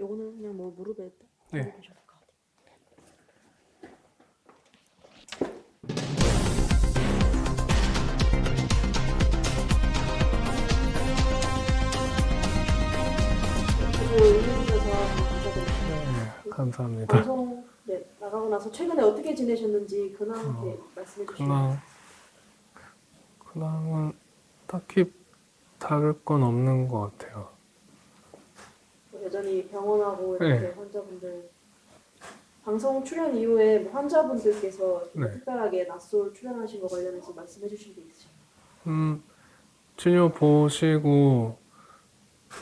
요거는 그냥 뭐 무릎에 네. 대고 계셔도 될 것 같아요. 그리고 응해주셔서 감사드립니다. 네, 감사합니다. 방송 나가고 나서 최근에 어떻게 지내셨는지 근황 말씀해 주시면. 근황은 딱히 다를 건 없는 것 같아요. 여전히 병원하고 이렇게 네. 환자분들 방송 출연 이후에 뭐 환자분들께서 네. 특별하게 낯설 출연하신 거 관련해서 말씀해 주신 게 있으신가요? 진료 보시고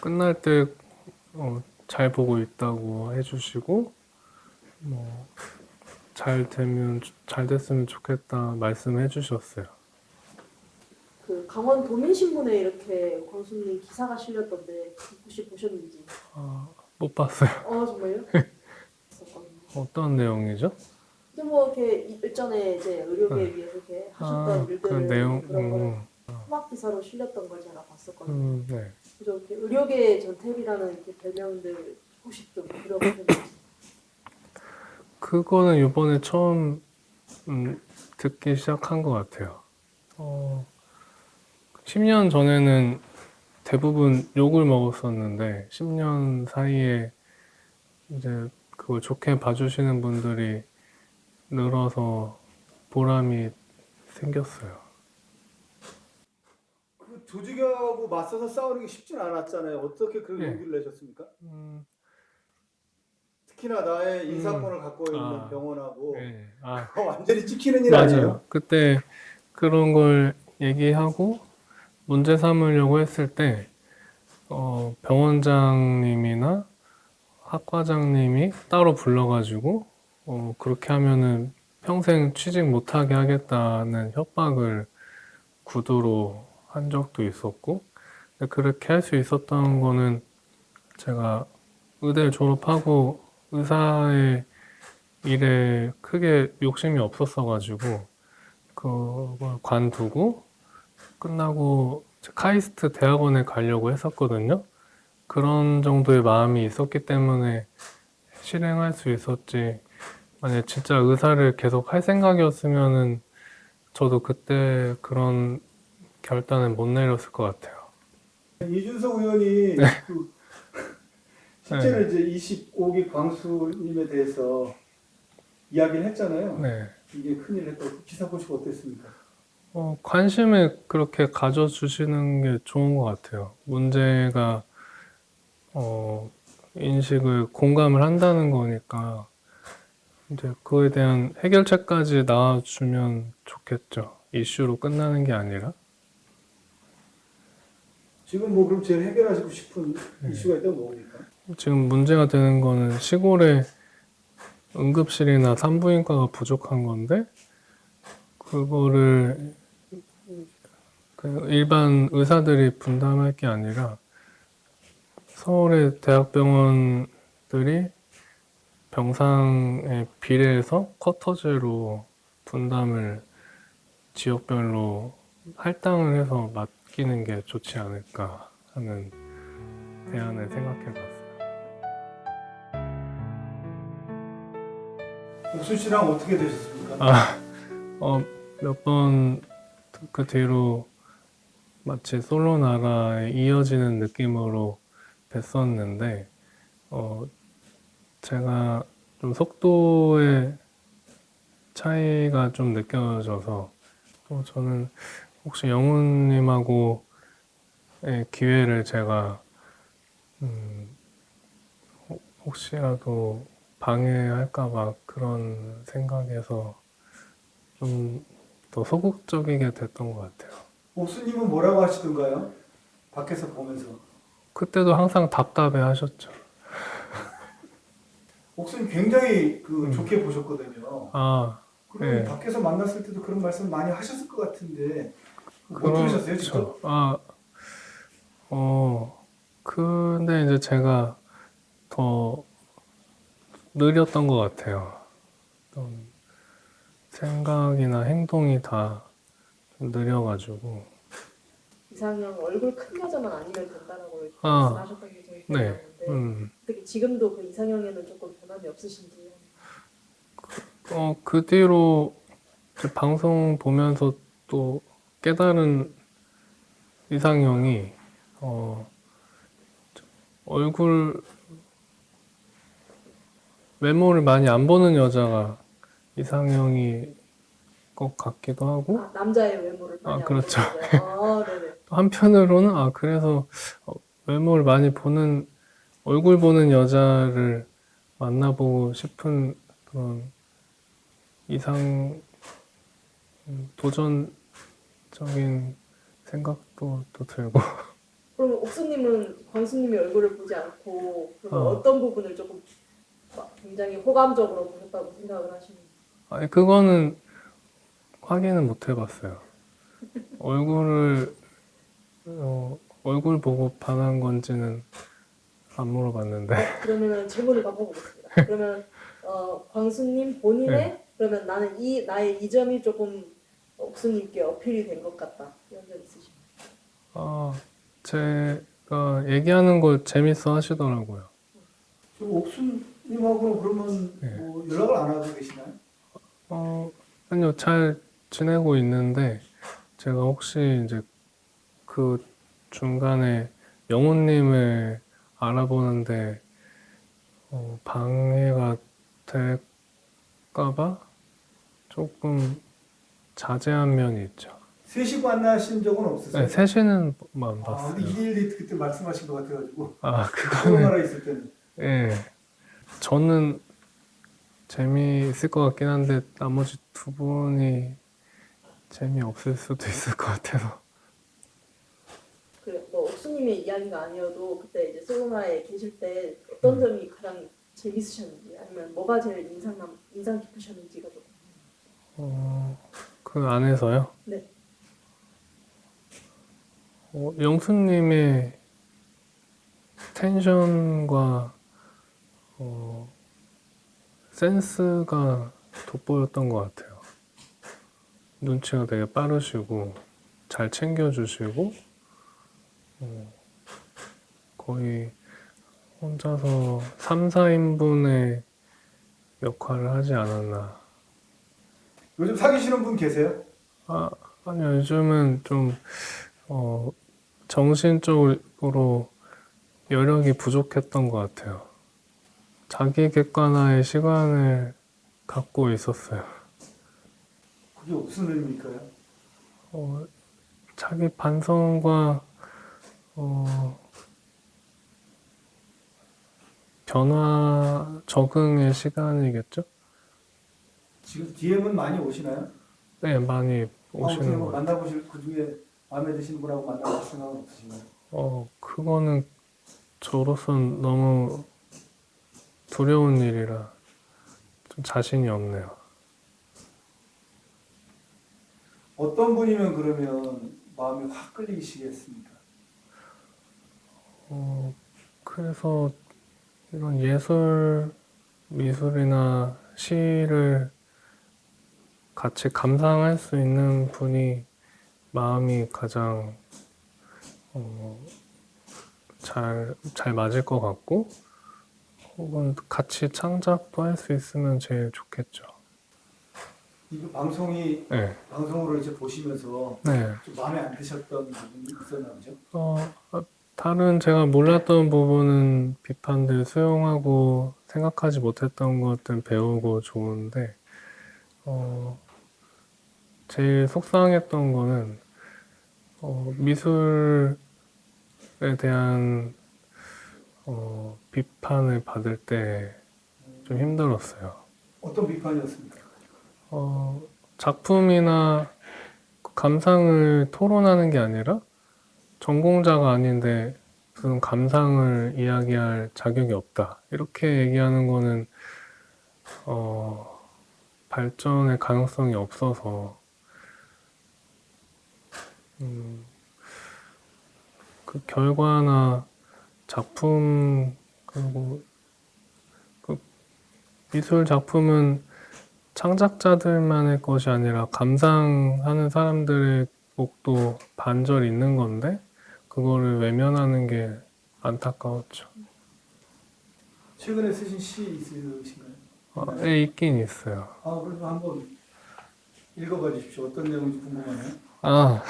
끝날 때 잘 보고 있다고 해주시고 뭐 잘 됐으면 좋겠다 말씀해 주셨어요. 그 강원 도민신문에 이렇게 광수님 기사가 실렸던데 혹시 보셨는지? 못 봤어요. 정말요? 있었거든요. 어떤 내용이죠? 근데 뭐 이렇게 일전에 이제 의료계 위해서 이렇게 하셨던 그 일들 내용. 그런 거를 토막 기사로 실렸던 걸 제가 봤었거든요. 네. 그래서 이렇게 의료계 전태리라는 이렇게 별명들 혹시 좀 들어보셨는지? 그거는 이번에 처음 듣기 시작한 것 같아요. 10년 전에는 대부분 욕을 먹었었는데 10년 사이에 이제 그걸 좋게 봐주시는 분들이 늘어서 보람이 생겼어요. 그 조직하고 맞서서 싸우는 게 쉽진 않았잖아요. 어떻게 그런 예. 용기를 내셨습니까? 음, 특히나 나의 인사권을 갖고 있는 병원하고 네. 그거 완전히 찍히는 일 맞아요. 아니에요? 그때 그런 걸 얘기하고 문제 삼으려고 했을 때 병원장님이나 학과장님이 따로 불러가지고 그렇게 하면은 평생 취직 못하게 하겠다는 협박을 구두로 한 적도 있었고, 근데 그렇게 할 수 있었던 거는 제가 의대 졸업하고 의사의 일에 크게 욕심이 없었어가지고 그걸 관두고 끝나고 카이스트 대학원에 가려고 했었거든요. 그런 정도의 마음이 있었기 때문에 실행할 수 있었지. 만약 진짜 의사를 계속 할 생각이었으면은 저도 그때 그런 결단을 못 내렸을 것 같아요. 이준석 의원이 그 실제로 이제 25기 광수님에 대해서 이야기를 했잖아요. 네. 이게 큰일 했다고. 기사 보시고 어땠습니까? 관심을 그렇게 가져주시는 게 좋은 것 같아요. 문제가 인식을 공감을 한다는 거니까 이제 그거에 대한 해결책까지 나와주면 좋겠죠. 이슈로 끝나는 게 아니라. 지금 뭐 그럼 제일 해결하시고 싶은 이슈가 있다면 뭡니까? 지금 문제가 되는 거는 시골에 응급실이나 산부인과가 부족한 건데 그거를 그 일반 의사들이 분담할 게 아니라 서울의 대학병원들이 병상에 비례해서 쿼터제로 분담을 지역별로 할당을 해서 맡기는 게 좋지 않을까 하는 대안을 생각해 봤어요. 옥순 씨랑 어떻게 되셨습니까? 몇 번 그 뒤로 마치 솔로 나라에 이어지는 느낌으로 뵀었는데, 제가 좀 속도의 차이가 좀 느껴져서, 또 저는 혹시 영훈님하고의 기회를 제가, 혹시라도 방해할까봐 그런 생각에서 좀 더 소극적이게 됐던 것 같아요. 옥수님은 뭐라고 하시던가요? 밖에서 보면서. 그때도 항상 답답해 하셨죠. 옥수님 굉장히 좋게 보셨거든요. 그럼 네. 밖에서 만났을 때도 그런 말씀 많이 하셨을 것 같은데 못 들으셨어요, 직접? 근데 이제 제가 더 느렸던 것 같아요. 생각이나 행동이 다 좀 느려가지고. 이상형 얼굴 큰 여자만 아니면 된다라고 말씀하셨던 게 저희 네. 기억나는데 어떻게 지금도 그 이상형에는 조금 변함이 없으신지. 그 뒤로 이제 방송 보면서 또 깨달은 이상형이 얼굴 외모를 많이 안 보는 여자가 이상형이 것 같기도 하고 아, 남자의 외모를 많이 그렇죠. 아, 네네. 또 한편으로는 그래서 외모를 많이 보는 얼굴 보는 여자를 만나보고 싶은 그런 이상 도전적인 생각도 또 들고 그럼 옥수님은 광수님의 얼굴을 보지 않고 그러면 어. 어떤 부분을 조금 굉장히 호감적으로 보셨다고 생각을 하시는지. 아니 그거는 확인은 못 해봤어요. 얼굴을 얼굴 보고 반한 건지는 안 물어봤는데 그러면 질문을 바꿔보겠습니다. 그러면 광수님 본인의 그러면 나는 나의 이 점이 조금 옥수님께 어필이 된 것 같다 이런 점 있으신가요? 제가 얘기하는 걸 재밌어 하시더라고요. 옥수님하고는 그러면 네. 뭐 연락을 안 하고 계시나요? 아니요, 잘 지내고 있는데 제가 혹시 이제 그 중간에 영훈님을 알아보는데 방해가 될까봐 조금 자제한 면이 있죠. 셋이 만나신 적은 없으세요? 네, 셋이는 안 아, 봤어요. 근데 2대1 그때 말씀하신 것 같아가지고 그거는 코로나라 있을 때는 예, 저는 재미있을 것 같긴 한데 나머지 두 분이 재미없을 수도 있을 것 같아서. 그래, 뭐 옥수님의 이야기가 아니어도 그때 이제 솔로나에 계실 때 어떤 점이 가장 재밌으셨는지 아니면 뭐가 제일 인상 깊으셨는지가 조금. 그 안에서요? 네. 영수님의 텐션과 센스가 돋보였던 것 같아요. 눈치가 되게 빠르시고 잘 챙겨주시고 거의 혼자서 3, 4인분의 역할을 하지 않았나. 요즘 사귀시는 분 계세요? 아니요, 요즘은 좀 정신적으로 여력이 부족했던 것 같아요. 자기 객관화의 시간을 갖고 있었어요. 그게 무슨 의미일까요? 자기 반성과 변화 적응의 시간이겠죠? 지금 DM은 많이 오시나요? 네, 많이 어떻게 오시는 뭐 것 같아요. 만나보실 그 중에 마음에 드시는 분하고 만나볼 생각은 없으신가요? 그거는 저로서는 너무 두려운 일이라 좀 자신이 없네요. 어떤 분이면 그러면 마음이 확 끌리시겠습니까? 그래서 이런 미술이나 시를 같이 감상할 수 있는 분이 마음이 가장 잘 맞을 것 같고 혹은 같이 창작도 할 수 있으면 제일 좋겠죠. 이 방송이 네. 방송으로 이제 보시면서 네. 좀 마음에 안 드셨던 부분이 있었나 보죠? 다른 제가 몰랐던 부분은 비판들 수용하고 생각하지 못했던 것들 배우고 좋은데 제일 속상했던 거는 미술에 대한 비판을 받을 때 좀 힘들었어요. 어떤 비판이었습니까? 작품이나 감상을 토론하는 게 아니라 전공자가 아닌데 무슨 감상을 이야기할 자격이 없다. 이렇게 얘기하는 거는 발전의 가능성이 없어서 그 결과나 작품 그리고 그 미술 작품은 창작자들만의 것이 아니라 감상하는 사람들의 목도 반절 있는 건데 그거를 외면하는 게 안타까웠죠. 최근에 쓰신 시 있으신가요? 네, 있긴 있어요. 그래서 한번 읽어봐 주십시오. 어떤 내용인지 궁금하네요. 아,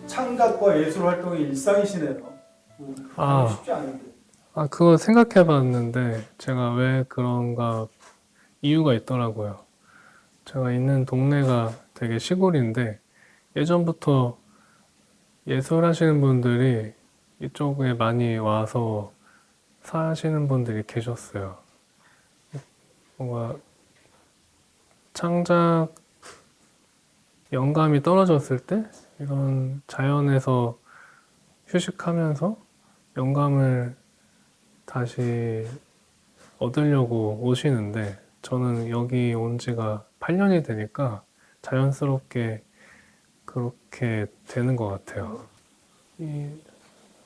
창작과 예술 활동이 일상이시네요. 아. 쉽지 않은데. 그거 생각해 봤는데, 제가 왜 그런가 이유가 있더라고요. 제가 있는 동네가 되게 시골인데, 예전부터 예술 하시는 분들이 이쪽에 많이 와서 사시는 분들이 계셨어요. 뭔가 창작 영감이 떨어졌을 때, 이런 자연에서 휴식하면서 영감을 다시 얻으려고 오시는데 저는 여기 온 지가 8년이 되니까 자연스럽게 그렇게 되는 것 같아요. 이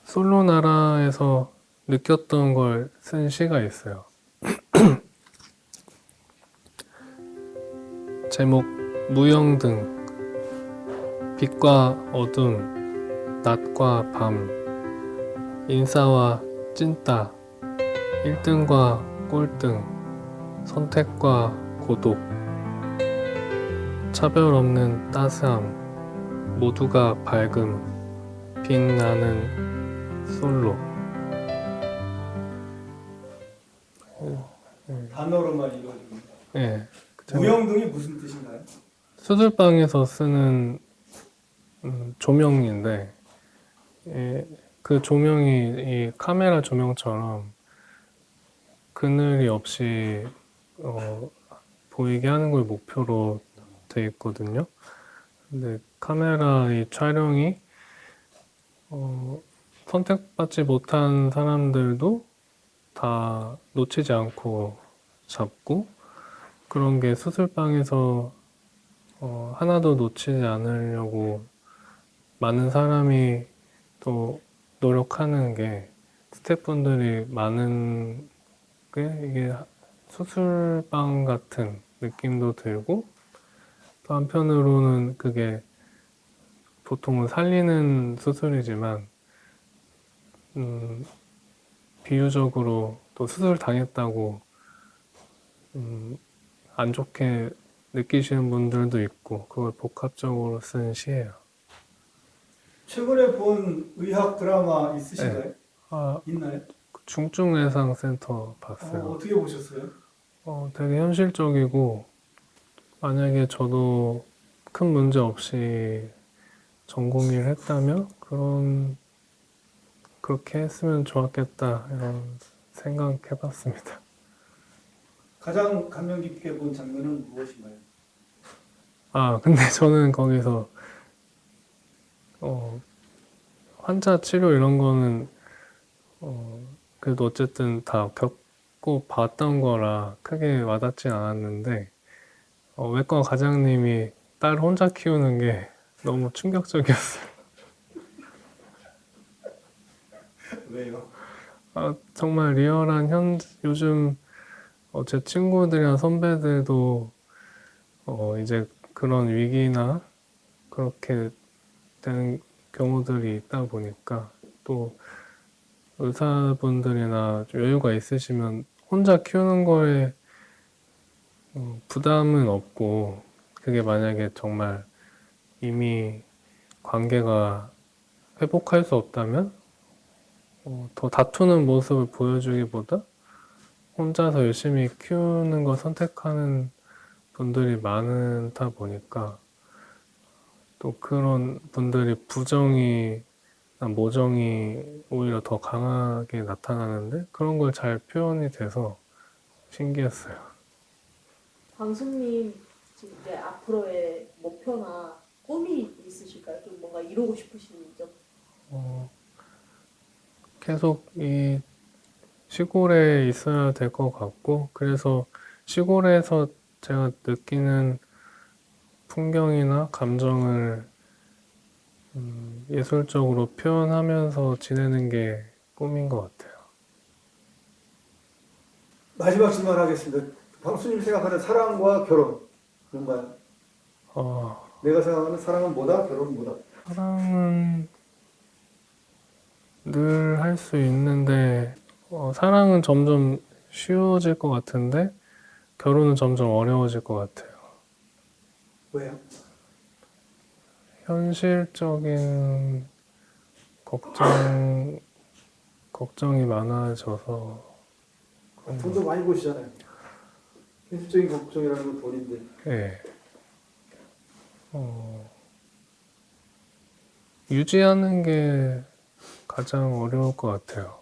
솔로 나라에서 느꼈던 걸 쓴 시가 있어요. 제목 무영등. 빛과 어둠, 낮과 밤, 인싸와 찐따, 1등과 꼴등, 선택과 고독, 차별 없는 따스함, 모두가 밝음, 빛나는 솔로. 단어로만 읽어줍니다. 예. 무영등이 무슨 뜻인가요? 수술방에서 쓰는 조명인데, 그 조명이 이 카메라 조명처럼 그늘이 없이 보이게 하는 걸 목표로 돼 있거든요. 근데 카메라 이 촬영이 선택받지 못한 사람들도 다 놓치지 않고 잡고, 그런 게 수술방에서 하나도 놓치지 않으려고 많은 사람이 또 노력하는 게, 스태프분들이 많은 게 이게 수술방 같은 느낌도 들고, 또 한편으로는 그게 보통은 살리는 수술이지만 비유적으로 또 수술 당했다고 안 좋게 느끼시는 분들도 있고, 그걸 복합적으로 쓴 시예요. 최근에 본 의학 드라마 있으신가요? 네. 있나요? 중증외상센터 봤어요. 어떻게 보셨어요? 되게 현실적이고, 만약에 저도 큰 문제 없이 전공의를 했다면 그렇게 했으면 좋았겠다, 이런 생각해봤습니다. 가장 감명 깊게 본 장면은 무엇인가요? 근데 저는 거기서 환자 치료 이런 거는 그래도 어쨌든 다 겪고 봤던 거라 크게 와닿진 않았는데, 외과 과장님이 딸 혼자 키우는 게 너무 충격적이었어요. 왜요? 정말 리얼한 요즘 제 친구들이나 선배들도 이제 그런 위기나 그렇게 되는 경우들이 있다 보니까, 또 의사분들이나 좀 여유가 있으시면 혼자 키우는 거에 부담은 없고, 그게 만약에 정말 이미 관계가 회복할 수 없다면 더 다투는 모습을 보여주기보다 혼자서 열심히 키우는 걸 선택하는 분들이 많다 보니까, 또 그런 분들이 부정이나 모정이 오히려 더 강하게 나타나는데, 그런 걸 잘 표현이 돼서 신기했어요. 광수님 지금 이제 앞으로의 목표나 꿈이 있으실까요? 좀 뭔가 이루고 싶으신 점? 계속 이 시골에 있어야 될 것 같고, 그래서 시골에서 제가 느끼는 풍경이나 감정을 예술적으로 표현하면서 지내는 게 꿈인 것 같아요. 마지막 질문 하겠습니다. 광수님 생각하는 사랑과 결혼 뭔가요? 내가 생각하는 사랑은 뭐다? 결혼은 뭐다? 사랑은 늘 할 수 있는데 사랑은 점점 쉬워질 것 같은데 결혼은 점점 어려워질 것 같아요. 왜요? 현실적인 걱정이 많아져서 돈도 많이 버시잖아요. 현실적인 걱정이라는 건 돈인데. 예. 유지하는 게 가장 어려울 것 같아요.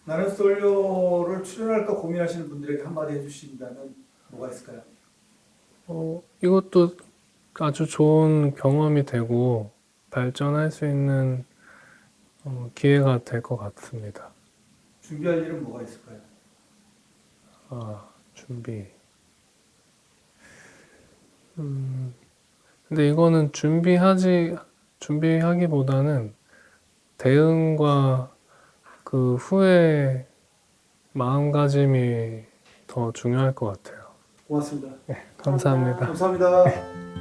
나는 솔로를 출연할까 고민하시는 분들에게 한마디 해주신다면 뭐가 있을까요? 이것도 아주 좋은 경험이 되고 발전할 수 있는 기회가 될 것 같습니다. 준비할 일은 뭐가 있을까요? 준비. 근데 이거는 준비하기보다는 대응과 그 후에 마음가짐이 더 중요할 것 같아요. 고맙습니다. 감사합니다. 감사합니다.